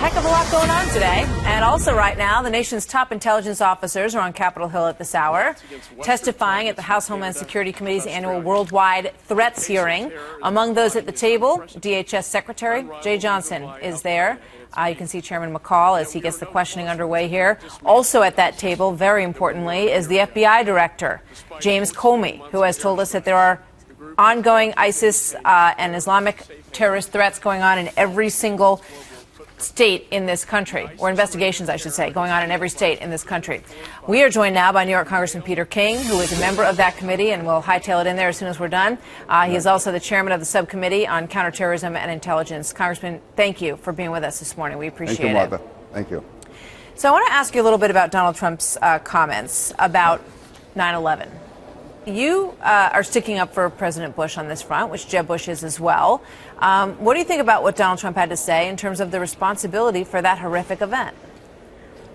heck of a lot going on today. And also right now, the nation's top intelligence officers are on Capitol Hill at this hour, testifying at the House Homeland Security Committee's annual Worldwide Threats hearing. Among those at the table, DHS Secretary Jay Johnson is there. You can see Chairman Maccallum as he gets the questioning underway here. Also at that table, very importantly, is the FBI Director, James Comey, who has told us that there are ongoing ISIS and Islamic terrorist threats going on in every single state in this country, or investigations, I should say, going on in every state in this country. We are joined now by New York Congressman Peter King, who is a member of that committee, and we'll hightail it in there as soon as we're done. He is also the chairman of the subcommittee on counterterrorism and intelligence. Congressman, thank you for being with us this morning. We appreciate it. Thank you, Martha. Thank you. So I want to ask you a little bit about Donald Trump's comments about 9/11. You are sticking up for President Bush on this front, which Jeb Bush is as well. What do you think about what Donald Trump had to say in terms of the responsibility for that horrific event?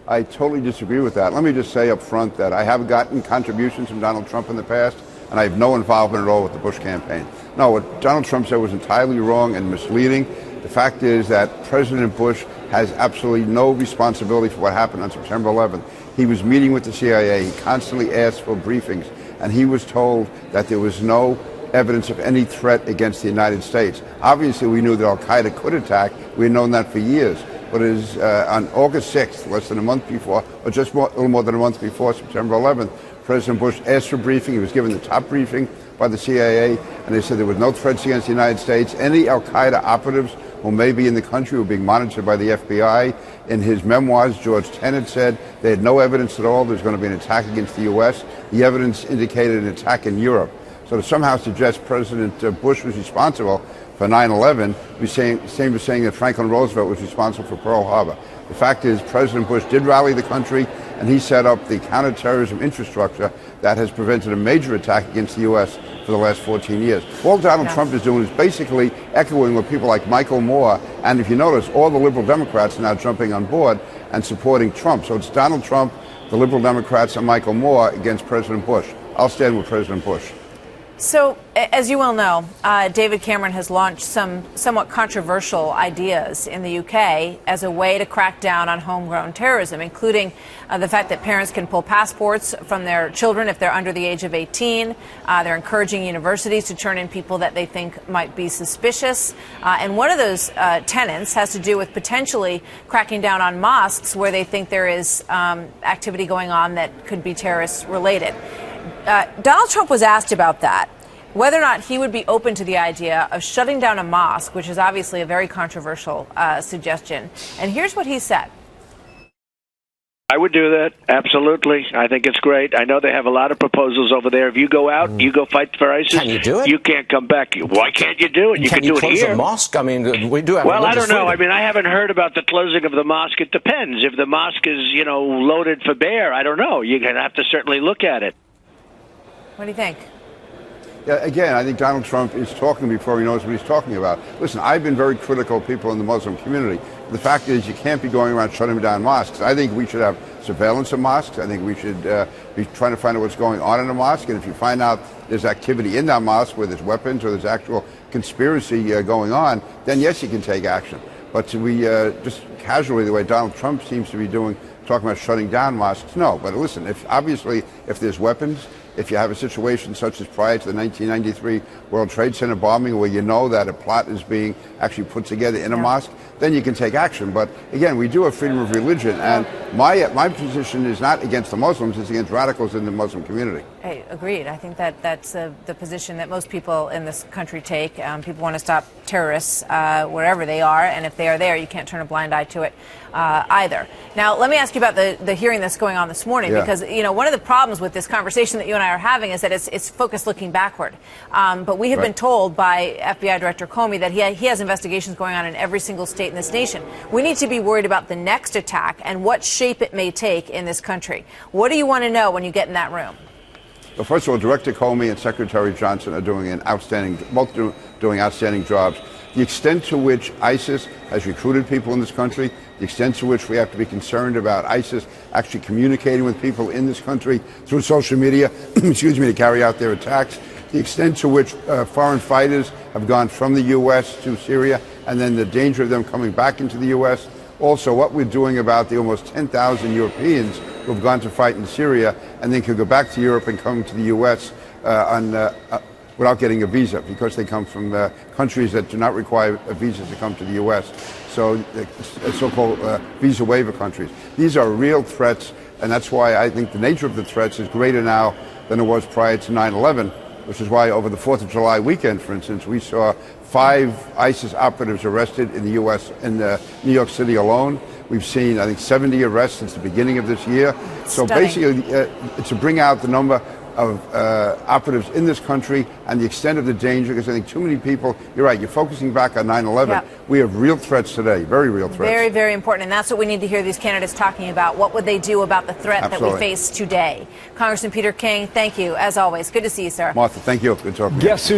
I totally disagree with that. Let me just say up front that I have gotten contributions from Donald Trump in the past, and I have no involvement at all with the Bush campaign. No, what Donald Trump said was entirely wrong and misleading. The fact is that President Bush has absolutely no responsibility for what happened on September 11th. He was meeting with the CIA. He constantly asked for briefings, and he was told that there was no evidence of any threat against the United States. Obviously, we knew that al-Qaeda could attack. We had known that for years. But it is on August 6th, less than a month before, or just a little more than a month before September 11th, President Bush asked for a briefing. He was given the top briefing by the CIA, and they said there was no threats against the United States. Any al-Qaeda operatives who may be in the country were being monitored by the FBI. In his memoirs, George Tenet said they had no evidence at all there's going to be an attack against the U.S. The evidence indicated an attack in Europe. So to somehow suggest President Bush was responsible for 9/11 was same as saying that Franklin Roosevelt was responsible for Pearl Harbor. The fact is President Bush did rally the country, and he set up the counterterrorism infrastructure that has prevented a major attack against the U.S. for the last 14 years. All Donald Trump is doing is basically echoing what people like Michael Moore, and if you notice, all the liberal Democrats are now jumping on board and supporting Trump. So it's Donald Trump, the liberal Democrats, and Michael Moore against President Bush. I'll stand with President Bush. So, as you well know, David Cameron has launched some somewhat controversial ideas in the UK as a way to crack down on homegrown terrorism, including the fact that parents can pull passports from their children if they're under the age of 18. They're encouraging universities to turn in people that they think might be suspicious. And one of those tenets has to do with potentially cracking down on mosques where they think there is activity going on that could be terrorist related. Donald Trump was asked about that, whether or not he would be open to the idea of shutting down a mosque, which is obviously a very controversial suggestion. And here's what he said. I would do that. Absolutely. I think it's great. I know they have a lot of proposals over there. If you go out, you go fight for ISIS, can you do it? You can't come back. Why can't you do it? You can do it here. Can you close a mosque? I mean, we do have Well, I don't know. freedom. I mean, I haven't heard about the closing of the mosque. It depends. If the mosque is, loaded for bear, I don't know. You're going to have to certainly look at it. What do you think? Yeah, again, I think Donald Trump is talking before he knows what he's talking about. Listen, I've been very critical of people in the Muslim community. The fact is you can't be going around shutting down mosques. I think we should have surveillance of mosques. I think we should be trying to find out what's going on in a mosque. And if you find out there's activity in that mosque where there's weapons or there's actual conspiracy going on, then yes, you can take action. But to be just casually, the way Donald Trump seems to be doing, talking about shutting down mosques, no. But listen, if there's weapons, if you have a situation such as prior to the 1993 World Trade Center bombing where you know that a plot is being actually put together in a mosque, then you can take action. But again, we do have freedom of religion, and my position is not against the Muslims, it's against radicals in the Muslim community. Hey, agreed. I think that's the position that most people in this country take. People want to stop terrorists wherever they are, and if they are there, you can't turn a blind eye to it either. Now, let me ask you about the hearing that's going on this morning, because one of the problems with this conversation that you and I are having is that it's focused looking backward. But we have been told by FBI Director Comey that he has investigations going on in every single state in this nation. We need to be worried about the next attack and what shape it may take in this country. What do you want to know when you get in that room? Well, first of all, Director Comey and Secretary Johnson are doing both doing outstanding jobs. The extent to which ISIS has recruited people in this country, the extent to which we have to be concerned about ISIS actually communicating with people in this country through social media, to carry out their attacks, the extent to which foreign fighters have gone from the U.S. to Syria, and then the danger of them coming back into the U.S. also what we're doing about the almost 10,000 Europeans who have gone to fight in Syria and then could go back to Europe and come to the U.S. Without getting a visa, because they come from countries that do not require a visa to come to the U.S. So so-called visa waiver countries. These are real threats, and that's why I think the nature of the threats is greater now than it was prior to 9/11, which is why over the 4th of July weekend, for instance, we saw 5 ISIS operatives arrested in the U.S., in New York City alone. We've seen, I think, 70 arrests since the beginning of this year. So basically, to bring out the number of operatives in this country and the extent of the danger, because I think too many people, you're right, you're focusing back on 9/11. Yeah. We have real threats today, very real threats. Very, very important. And that's what we need to hear these candidates talking about. What would they do about the threat Absolutely. that we face today? Congressman Peter King, thank you, as always. Good to see you, sir. Martha, thank you. Good talking to you. Guess who?